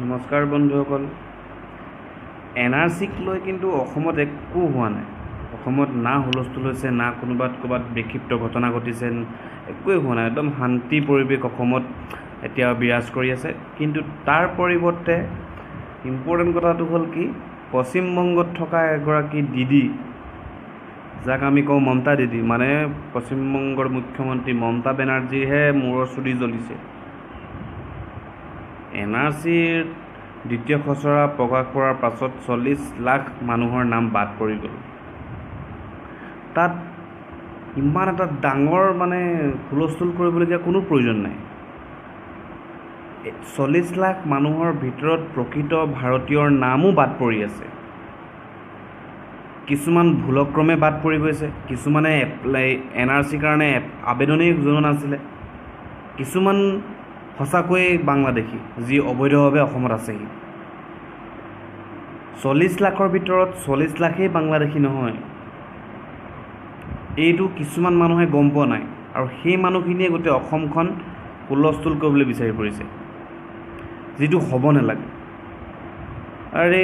নমস্কাৰ বন্ধুসকল। NRCক লৈ কিন্তু অসমত একো হোৱা নাই। অসমত না হুলস্থুল হৈছে, না ক'ৰবাত বিক্ষিপ্ত ঘটনা ঘটিছে, একোৱেই হোৱা নাই। একদম শান্তি পৰিৱেশ অসমত এতিয়া বিৰাজ কৰি আছে। কিন্তু তাৰ পৰিৱৰ্তে ইম্পৰ্টেণ্ট কথাটো হ'ল কি, পশ্চিমবংগত থকা এগৰাকী দিদি, যাক আমি কওঁ মমতা দিদি, মানে পশ্চিমবংগৰ মুখ্যমন্ত্ৰী মমতা বেনাৰ্জীৰহে মূৰৰ চুলি জ্বলিছে। NRCৰ দ্বিতীয় খচৰা প্ৰকাশ কৰাৰ পাছত 40 লাখ মানুহৰ নাম বাদ পৰি গ'ল। তাত ইমান এটা ডাঙৰ হুলস্থুল কৰিবলগীয়া কোনো প্ৰয়োজন নাই। 40 লাখ মানুহৰ ভিতৰত প্ৰকৃত ভাৰতীয়ৰ নামো বাদ পৰি আছে। কিছুমান ভুলক্ৰমে বাদ পৰি গৈছে, কিছুমানে NRCৰ কাৰণে আবেদনেই জনোৱা নাছিলে, কিছুমান সঁচাকৈয়ে বাংলাদেশী যি অবৈধভাৱে অসমত আছেহি। 40 লাখৰ ভিতৰত 40 লাখেই বাংলাদেশী নহয়, এইটো কিছুমান মানুহে গম পোৱা নাই। আৰু সেই মানুহখিনিয়ে গোটেই অসমখন হুলস্থুল কৰিবলৈ বিচাৰি ফুৰিছে, যিটো হ'ব নালাগে। আৰে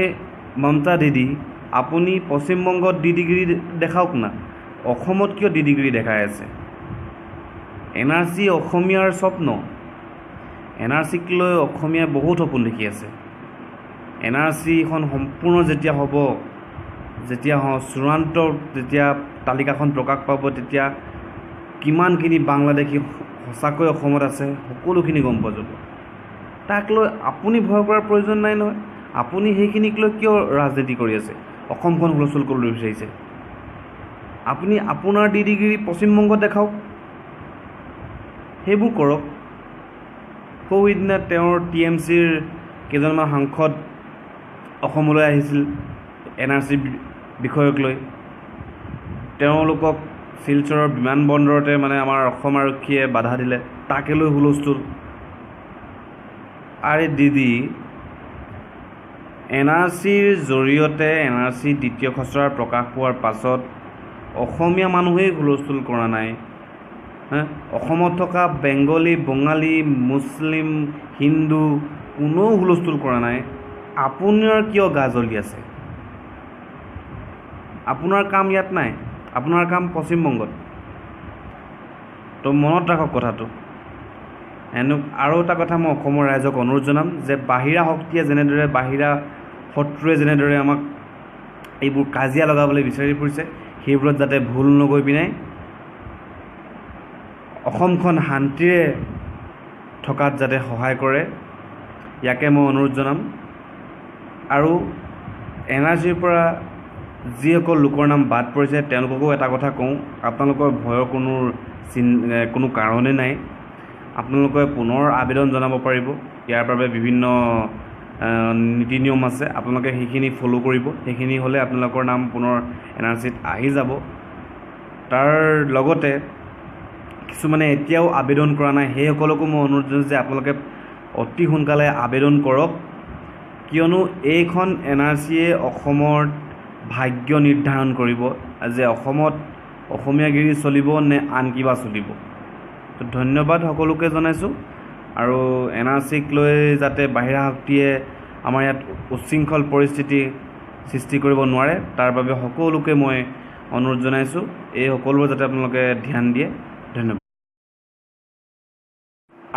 মমতা দিদি, আপুনি পশ্চিমবংগত দিদিগিৰি দেখাওক না, অসমত কিয় দিদিগিৰি দেখাই আছে? NRC অসমীয়াৰ স্বপ্ন। NRCক লৈ অসমীয়াই বহুত সপোন দেখি আছে। NRCখন সম্পূৰ্ণ যেতিয়া হ'ব, যেতিয়া চূড়ান্ত যেতিয়া তালিকাখন প্ৰকাশ পাব, তেতিয়া কিমানখিনি বাংলাদেশী সঁচাকৈ অসমত আছে সকলোখিনি গম পোৱা যাব। তাক লৈ আপুনি ভয় কৰাৰ প্ৰয়োজন নাই নহয়। আপুনি সেইখিনিক লৈ কিয় ৰাজনীতি কৰি আছে, অসমখন হুলস্থুল কৰিবলৈ বিচাৰিছে? আপুনি আপোনাৰ দিদিগিৰি পশ্চিমবংগত দেখাওক, সেইবোৰ কৰক। সৌদিনা তেওঁৰ TMCৰ কেইজনমান সাংসদ অসমলৈ আহিছিল NRC বিষয়ক লৈ। তেওঁলোকক শিলচৰৰ বিমানবন্দৰতে আমাৰ অসম আৰক্ষীয়ে বাধা দিলে, তাকে লৈ হুলস্থুল। আৰে দিদি, NRCৰ জৰিয়তে NRC দ্বিতীয় খচৰা প্ৰকাশ পোৱাৰ পাছত অসমীয়া মানুহেই হুলস্থুল কৰা নাই। অসমত থকা বেংগলী, বঙালী, মুছলিম, হিন্দু কোনেও হুলস্থুল কৰা নাই। আপোনাৰ কিয় গা জ্বলি আছে? আপোনাৰ কাম ইয়াত নাই, আপোনাৰ কাম পশ্চিমবংগত। তো মনত ৰাখক কথাটো। আৰু এটা কথা মই অসমৰ ৰাইজক অনুৰোধ জনাম যে বাহিৰা শক্তিয়ে যেনেদৰে, বাহিৰা শত্ৰুৱে যেনেদৰে আমাক এইবোৰ কাজিয়া লগাবলৈ বিচাৰি ফুৰিছে, সেইবোৰত যাতে ভুল নগৈ পিনে অসমখন শান্তিৰে থকাত যাতে সহায় কৰে, ইয়াকে মই অনুৰোধ জনাম। আৰু NRCৰ পৰা যিসকল লোকৰ নাম বাদ পৰিছে, তেওঁলোককো এটা কথা কওঁ, আপোনালোকৰ ভয়ৰ কোনো কাৰণেই নাই। আপোনালোকে পুনৰ আবেদন জনাব পাৰিব। ইয়াৰ বাবে বিভিন্ন নীতি নিয়ম আছে, আপোনালোকে সেইখিনি ফ'ল' কৰিব। সেইখিনি হ'লে আপোনালোকৰ নাম পুনৰ NRCত আহি যাব। তাৰ লগতে কিছুমানে এতিয়াও আবেদন কৰা নাই, সেইসকলকো মই অনুৰোধ জনাইছোঁ যে আপোনালোকে অতি সোনকালে আবেদন কৰক, কিয়নো এইখন NRCয়ে অসমৰ ভাগ্য নিৰ্ধাৰণ কৰিব যে অসমত অসমীয়াগিৰি চলিব নে আন কিবা চলিব। তো ধন্যবাদ সকলোকে জনাইছোঁ। আৰু NRCক লৈ যাতে বাহিৰা শক্তিয়ে আমাৰ ইয়াত উচ্ছৃংখল পৰিস্থিতি সৃষ্টি কৰিব নোৱাৰে, তাৰ বাবে সকলোকে মই অনুৰোধ জনাইছোঁ। এই সকলোবোৰ যাতে আপোনালোকে ধ্যান দিয়ে। ধন্যবাদ।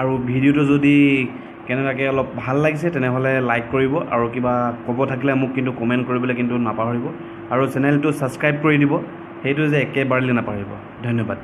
আৰু ভিডিঅ'টো যদি কেনেবাকৈ অলপ ভাল লাগিছে তেনেহ'লে লাইক কৰিব, আৰু কিবা ক'ব থাকিলে মোক কিন্তু কমেণ্ট কৰিবলৈ কিন্তু নাপাহৰিব। আৰু চেনেলটো ছাবস্ক্ৰাইব কৰি দিব, সেইটো যে একেবাৰে নাপাহৰিব। ধন্যবাদ।